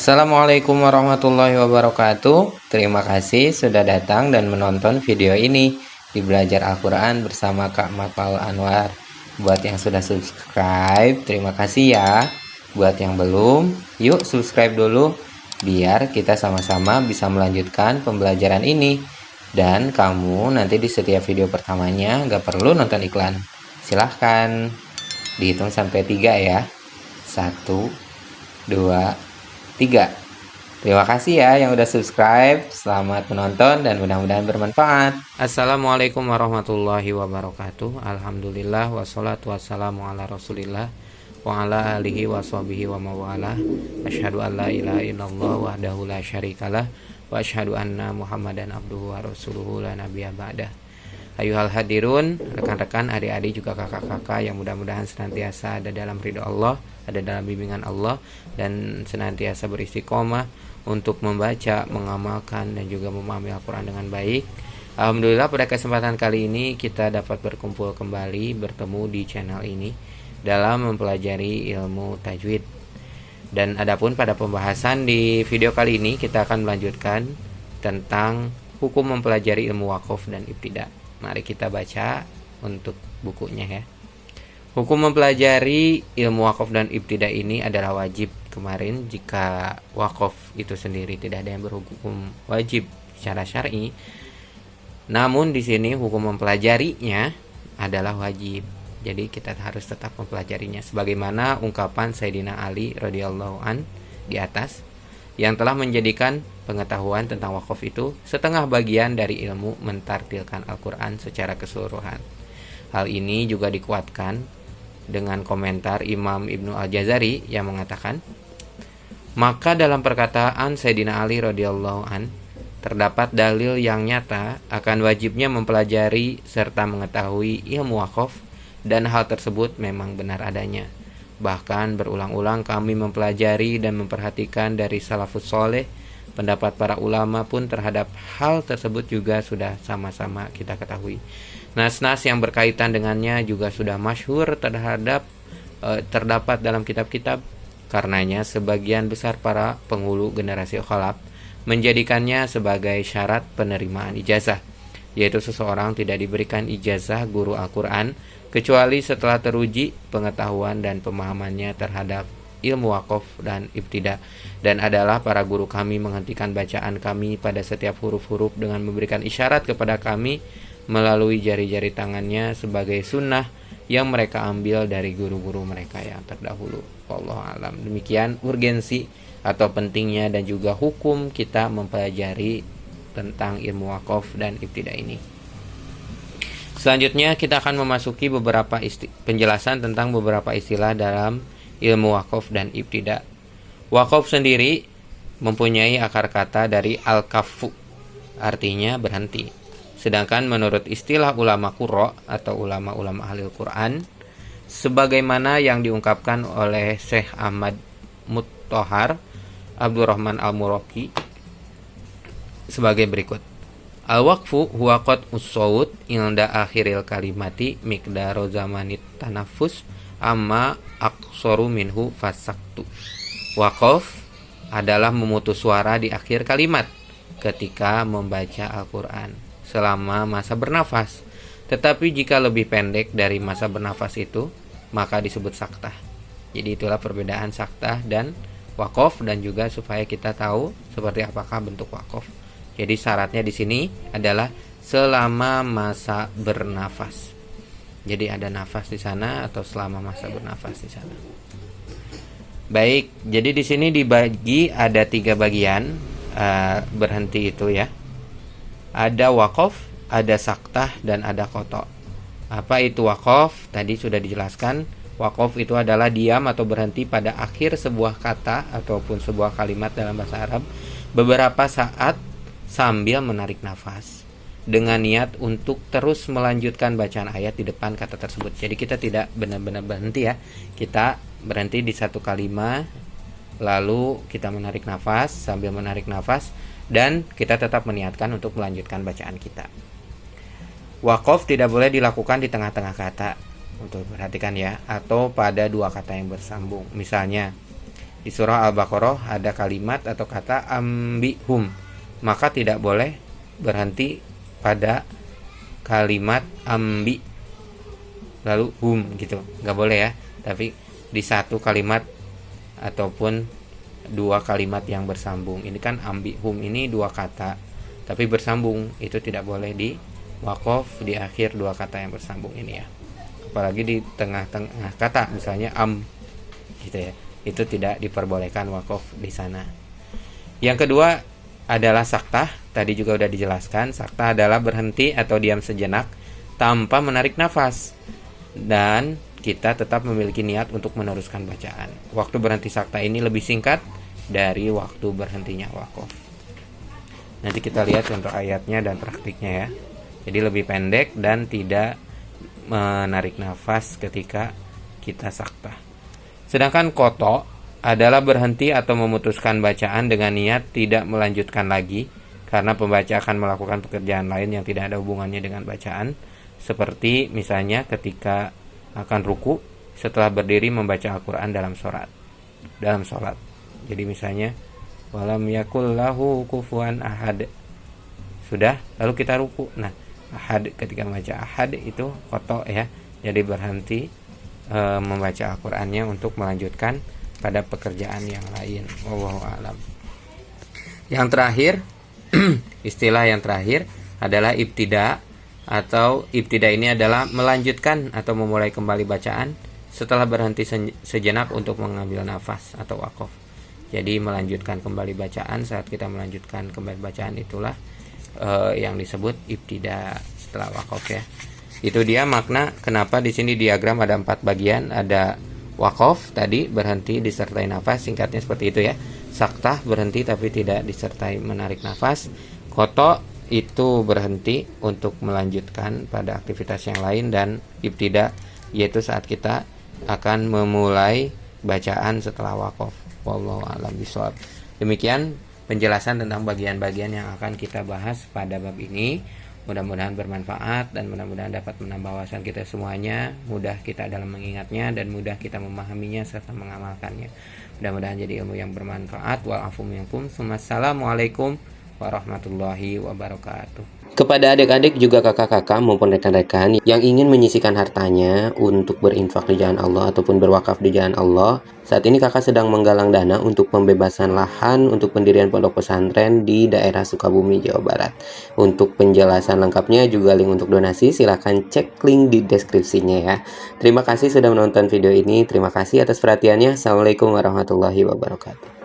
Assalamualaikum warahmatullahi wabarakatuh. Terima kasih sudah datang dan menonton video ini di Belajar Al-Quran bersama Kak Mapal Anwar. Buat yang sudah subscribe, terima kasih ya. Buat yang belum, yuk subscribe dulu biar kita sama-sama bisa melanjutkan pembelajaran ini. Dan kamu nanti di setiap video pertamanya gak perlu nonton iklan. Silahkan dihitung sampai 3 ya. 1, 2, 3. Terima kasih ya yang udah subscribe. Selamat menonton dan mudah-mudahan bermanfaat. Assalamualaikum warahmatullahi wabarakatuh. Alhamdulillah wassalatu wassalamu ala Rasulillah wa ala alihi washabihi wa mawalah. Asyhadu an la ilaha illallah wahdahu la syarikalah wa asyhadu anna Muhammadan abduhu wa rasuluhu la nabiyya ba'dah. Ayuhal hadirun, rekan-rekan, adik-adik juga kakak-kakak yang mudah-mudahan senantiasa ada dalam ridho Allah, ada dalam bimbingan Allah, dan senantiasa beristiqomah untuk membaca, mengamalkan, dan juga memahami Al-Quran dengan baik. Alhamdulillah pada kesempatan kali ini kita dapat berkumpul kembali, bertemu di channel ini dalam mempelajari ilmu tajwid. Dan adapun pada pembahasan di video kali ini kita akan melanjutkan tentang hukum mempelajari ilmu waqaf dan ibtida. Mari kita baca untuk bukunya ya. Hukum mempelajari ilmu waqaf dan ibtida ini adalah wajib. Kemarin jika waqaf itu sendiri tidak ada yang berhukum wajib secara syar'i. Namun di sini hukum mempelajarinya adalah wajib. Jadi kita harus tetap mempelajarinya sebagaimana ungkapan Sayyidina Ali radhiyallahu an di atas yang telah menjadikan pengetahuan tentang waqaf itu setengah bagian dari ilmu mentartilkan Al-Quran secara keseluruhan. Hal ini juga dikuatkan dengan komentar Imam Ibnu Al-Jazari yang mengatakan, maka dalam perkataan Sayyidina Ali radhiyallahu an terdapat dalil yang nyata akan wajibnya mempelajari serta mengetahui ilmu waqaf, dan hal tersebut memang benar adanya. Bahkan berulang-ulang kami mempelajari dan memperhatikan dari salafus soleh. Pendapat para ulama pun terhadap hal tersebut juga sudah sama-sama kita ketahui. Nas-nas yang berkaitan dengannya juga sudah masyhur terdapat dalam kitab-kitab. Karenanya sebagian besar para penghulu generasi khalaf menjadikannya sebagai syarat penerimaan ijazah, yaitu seseorang tidak diberikan ijazah guru Al-Quran kecuali setelah teruji pengetahuan dan pemahamannya terhadap ilmu waqaf dan ibtida, dan adalah para guru kami menghentikan bacaan kami pada setiap huruf-huruf dengan memberikan isyarat kepada kami melalui jari-jari tangannya sebagai sunnah yang mereka ambil dari guru-guru mereka yang terdahulu. Wallahu alam. Demikian urgensi atau pentingnya dan juga hukum kita mempelajari tentang ilmu waqaf dan ibtida ini. Selanjutnya kita akan memasuki beberapa penjelasan tentang beberapa istilah dalam ilmu waqaf dan ibtida. Waqaf sendiri mempunyai akar kata dari al-kaffu, artinya berhenti. Sedangkan menurut istilah ulama qurra atau ulama-ulama ahli Al-Quran, sebagaimana yang diungkapkan oleh Syekh Ahmad Muttohar Abdurrahman Al-Muraqi sebagai berikut. Al-waqfu huwa qat'us shaut inda akhiril kalimati miqdaru zamanit tanaffus amma aqsaru minhu fasaktu. Waqaf adalah memutus suara di akhir kalimat ketika membaca Al-Quran selama masa bernafas. Tetapi jika lebih pendek dari masa bernafas itu, maka disebut saktah. Jadi itulah perbedaan saktah dan waqaf, dan juga supaya kita tahu seperti apakah bentuk waqaf. Jadi syaratnya di sini adalah selama masa bernafas. Jadi ada nafas di sana atau selama masa bernafas di sana. Baik, jadi di sini dibagi ada 3 bagian berhenti itu ya. Ada waqaf, ada saktah, dan ada qata'. Apa itu waqaf? Tadi sudah dijelaskan. Waqaf itu adalah diam atau berhenti pada akhir sebuah kata ataupun sebuah kalimat dalam bahasa Arab beberapa saat sambil menarik nafas dengan niat untuk terus melanjutkan bacaan ayat di depan kata tersebut. Jadi kita tidak benar-benar berhenti ya. Kita berhenti di satu kalimat, lalu kita menarik nafas, sambil menarik nafas, dan kita tetap meniatkan untuk melanjutkan bacaan kita. Waqaf tidak boleh dilakukan di tengah-tengah kata, untuk perhatikan ya, atau pada 2 kata yang bersambung. Misalnya di surah Al-Baqarah ada kalimat atau kata ambihum, maka tidak boleh berhenti pada kalimat ambi lalu hum gitu, nggak boleh ya, tapi di satu kalimat ataupun dua kalimat yang bersambung. Ini kan ambihum ini dua kata tapi bersambung, itu tidak boleh di wakof di akhir dua kata yang bersambung ini ya, apalagi di tengah-tengah kata misalnya gitu ya, itu tidak diperbolehkan wakof di sana. Yang kedua adalah saktah. Tadi juga udah dijelaskan, saktah adalah berhenti atau diam sejenak tanpa menarik nafas, dan kita tetap memiliki niat untuk meneruskan bacaan. Waktu berhenti saktah ini lebih singkat dari waktu berhentinya wakof. Nanti kita lihat contoh ayatnya dan praktiknya ya. Jadi lebih pendek dan tidak menarik nafas ketika kita saktah. Sedangkan koto adalah berhenti atau memutuskan bacaan dengan niat tidak melanjutkan lagi, karena pembaca akan melakukan pekerjaan lain yang tidak ada hubungannya dengan bacaan, seperti misalnya ketika akan ruku setelah berdiri membaca Al-Quran dalam sholat. Jadi misalnya walam yakul lahu kufuwan ahad, sudah lalu kita ruku, nah ahad, ketika membaca ahad itu koto ya, jadi berhenti membaca Al-Qurannya untuk melanjutkan pada pekerjaan yang lain. Wallahu a'lam. Yang terakhir istilah yang terakhir adalah ibtida, atau ibtida ini adalah melanjutkan atau memulai kembali bacaan setelah berhenti sejenak untuk mengambil nafas atau wakof. Jadi melanjutkan kembali bacaan, saat kita melanjutkan kembali bacaan itulah yang disebut ibtida setelah wakof ya. Itu dia makna kenapa di sini diagram ada 4 bagian. Ada wakof tadi berhenti disertai nafas, singkatnya seperti itu ya. Saktah berhenti tapi tidak disertai menarik nafas. Koto itu berhenti untuk melanjutkan pada aktivitas yang lain, dan ibtida yaitu saat kita akan memulai bacaan setelah wakof. Wallahu a'lam bishawab. Demikian penjelasan tentang bagian-bagian yang akan kita bahas pada bab ini. Mudah-mudahan bermanfaat dan mudah-mudahan dapat menambah wawasan kita semuanya, mudah kita dalam mengingatnya dan mudah kita memahaminya serta mengamalkannya. Mudah-mudahan jadi ilmu yang bermanfaat. Wa'afu minkum. Assalamualaikum warahmatullahi wabarakatuh. Kepada adik-adik juga kakak-kakak maupun rekan-rekan yang ingin menyisihkan hartanya untuk berinfak di jalan Allah ataupun berwakaf di jalan Allah, saat ini kakak sedang menggalang dana untuk pembebasan lahan untuk pendirian pondok pesantren di daerah Sukabumi, Jawa Barat. Untuk penjelasan lengkapnya juga link untuk donasi, silahkan cek link di deskripsinya ya. Terima kasih sudah menonton video ini, terima kasih atas perhatiannya. Assalamualaikum warahmatullahi wabarakatuh.